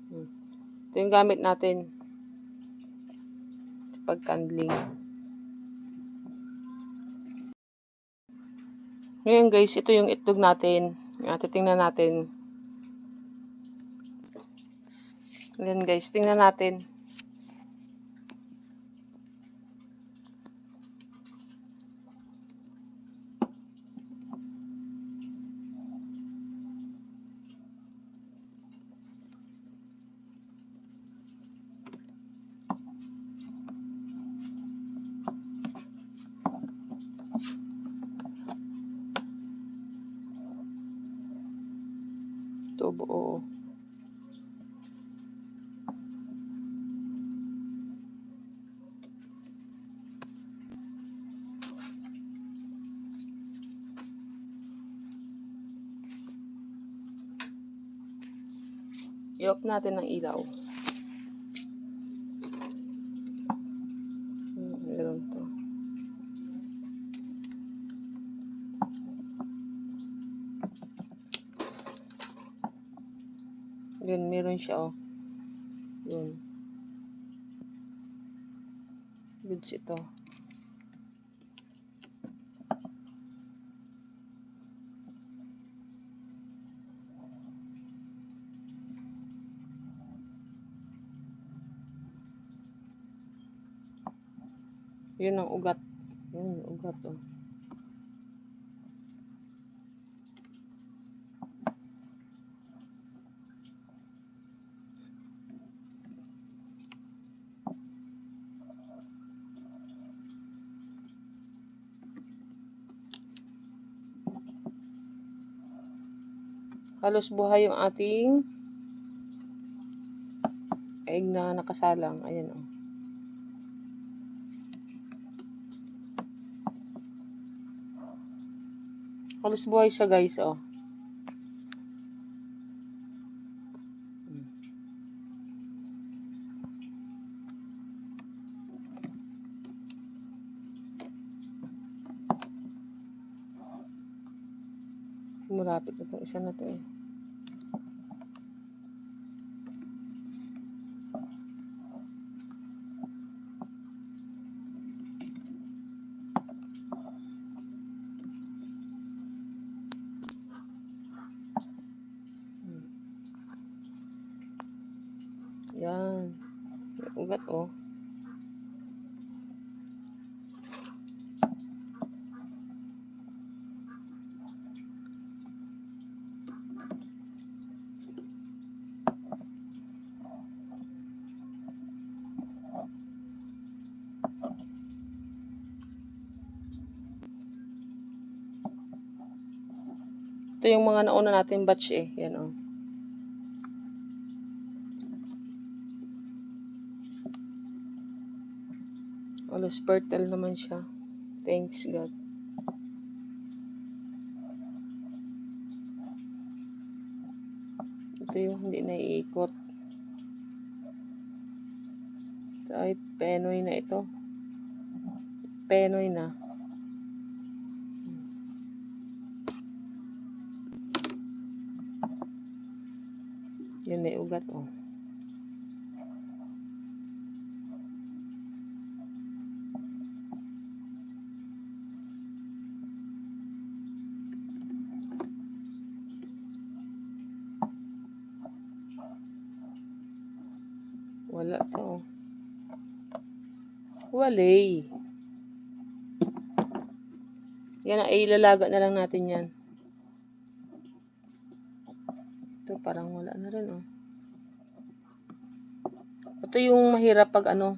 Ito yung gamit natin sa pag-candling. Ngayon guys, ito yung itlog natin. Titingnan natin. Ngayon guys, tingnan natin. Ito buo. I-off natin ng ilaw. Meron to. Yun, meron siya, oh. Yun. Goods ito. Yun ang ugat. Yun, ugat, oh. Halos buhay yung ating egg na nakasalang. Ayan, oh. Halos buhay siya, guys, oh. Malapit na itong isa na to, eh. Yan. May ugat, oh. Ito yung mga nauna natin batch, eh. Yan, oh. Halos fertile naman siya. Thanks God. Ito yung hindi naiikot. Ay, penoy na ito. Penoy na. Yan, may ugat, oh. Wala to. Walay. Yan, ay ilalaga na lang natin yan. Ito, parang wala na rin, oh. Ito yung mahirap pag ano.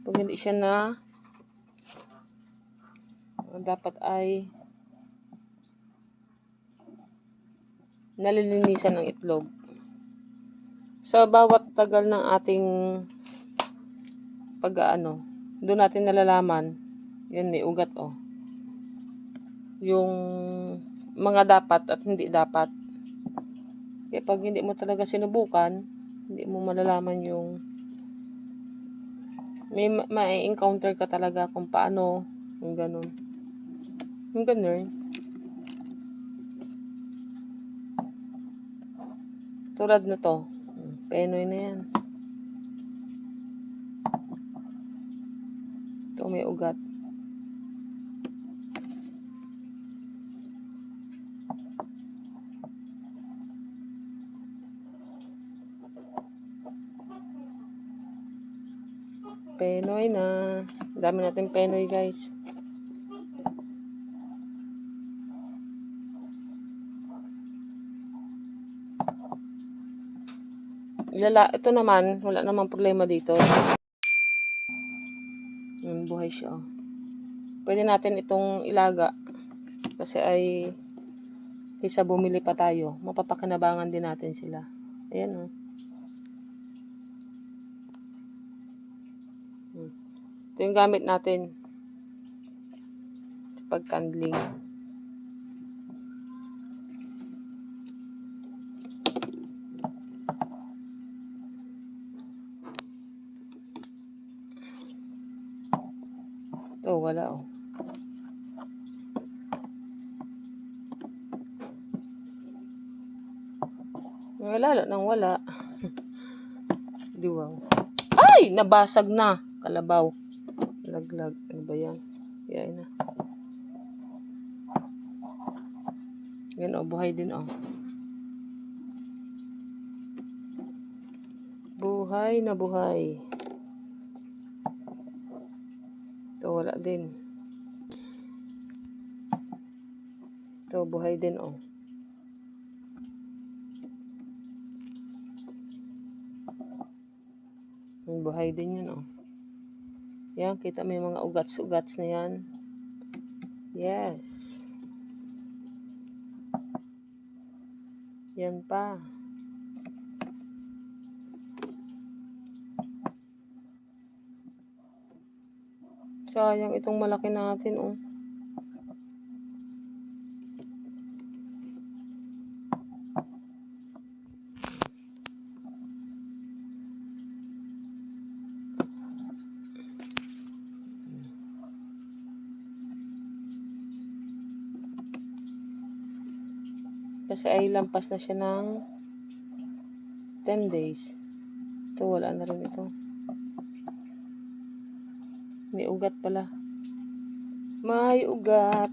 Pag hindi siya na dapat ay nalilinisan ng itlog. Sa bawat tagal ng ating pag-ano, doon natin nalalaman. Yan, may ugat, oh. Yung mga dapat at hindi dapat. Kaya pag hindi mo talaga sinubukan, hindi mo malalaman yung may encounter ka talaga kung paano, yung ganun. Yung ganun. Tulad na to. Penoy na yan. Ito may ugat. Penoy na. Dami natin penoy, guys. Ito naman, wala namang problema dito. Buhay siya, oh. Pwede natin itong ilaga. Kasi ay kaysa bumili pa tayo, mapapakinabangan din natin sila. Ayan, oh. Ito yung gamit natin sa pag-candling. Ito, wala, oh. Wala nang wala. Diwaw. Ay! Nabasag na. Kalabaw. Laglag. Ano ba yan? Yan na. Yan, oh. Buhay din, oh. Buhay na buhay. Ito, wala din. Ito, buhay din, oh. Buhay din yan, oh. Yan, kita may mga ugats-ugats na yan. Yes. Yan pa. Sayang itong malaki natin, oh. Kasi ay lampas na siya ng 10 days. Ito, wala na rin ito. May ugat pala. May ugat.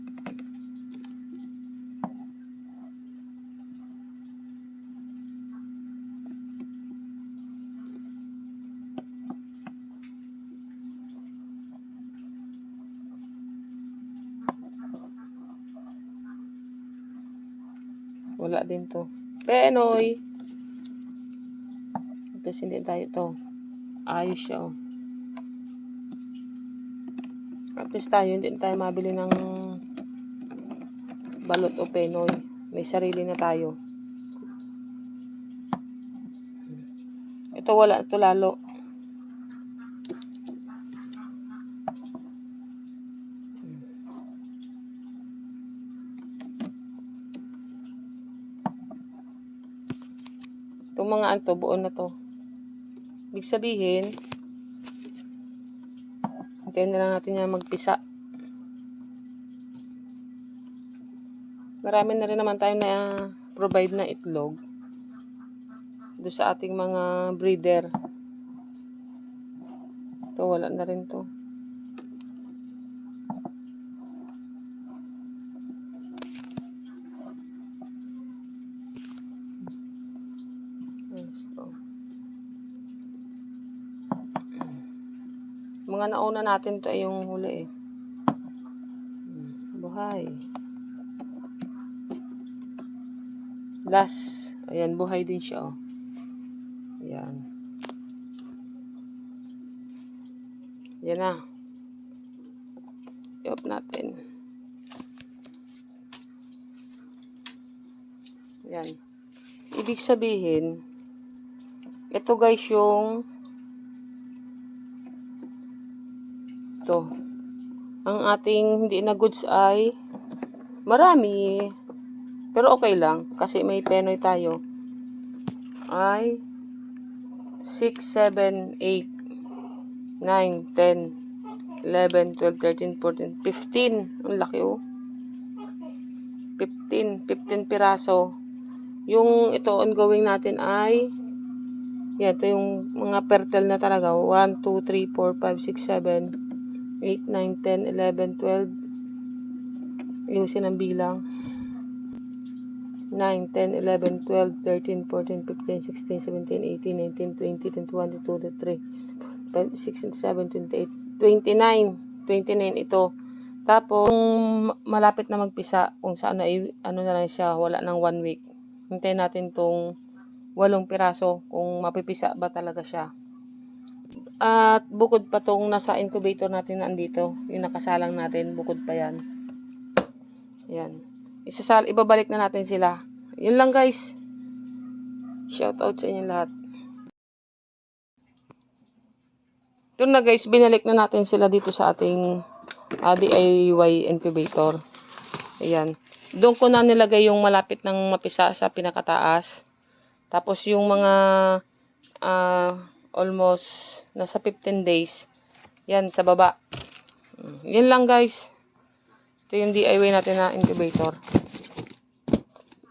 Wala din to. Penoy. Tapos hindi tayo to. Ayos siya, oh. At least tayo, hindi tayo mabili ng balot o penoy. May sarili na tayo. Ito wala, ito lalo. Itong mga anto, buo na to. Ibig sabihin, hintayin na lang natin yan magpisa. Marami na rin naman tayo na provide na itlog doon sa ating mga breeder. Ito, wala na rin to. Mga nauna natin to ay yung huli, eh. Buhay. Last. Ayan, buhay din siya, oh. Ayan. Yan na. I-off natin. Ayan. Ibig sabihin, ito guys yung ito. Ang ating hindi na goods ay marami. Pero okay lang. Kasi may penoy tayo. Ay 6, 7, 8, 9, 10, 11, 12, 13, 14, 15. Ang laki, oh. 15 piraso. Yung ito ongoing natin ay yan, ito yung mga fertile na talaga. 1, 2, 3, 4, 5, 6, 7, 8, 9, 10, 11, 12. Ayusin ang bilang. 9, 10, 11, 12, 13, 14, 15, 16, 17, 18, 19, 20, 21, 22, 23, 25, 26, 27, 28, 29. 29 ito. Tapos, kung malapit na magpisa, kung saan na, ano na lang siya, wala nang 1 week. Hintayin natin tong 8 piraso kung mapipisa ba talaga siya. At bukod pa tong nasa incubator natin na andito, yung nakasalang natin, bukod pa yan. Yan. Ibabalik na natin sila. Yun lang guys. Shout out sa inyo lahat. Yun na guys, binalik na natin sila dito sa ating DIY incubator. Ayan. Doon ko na nilagay yung malapit ng mapisa sa pinakataas. Tapos yung mga almost nasa 15 days. Yan, sa baba. Yun lang guys. Ito yung DIY natin na incubator.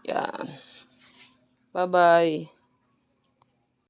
Yan. Bye-bye.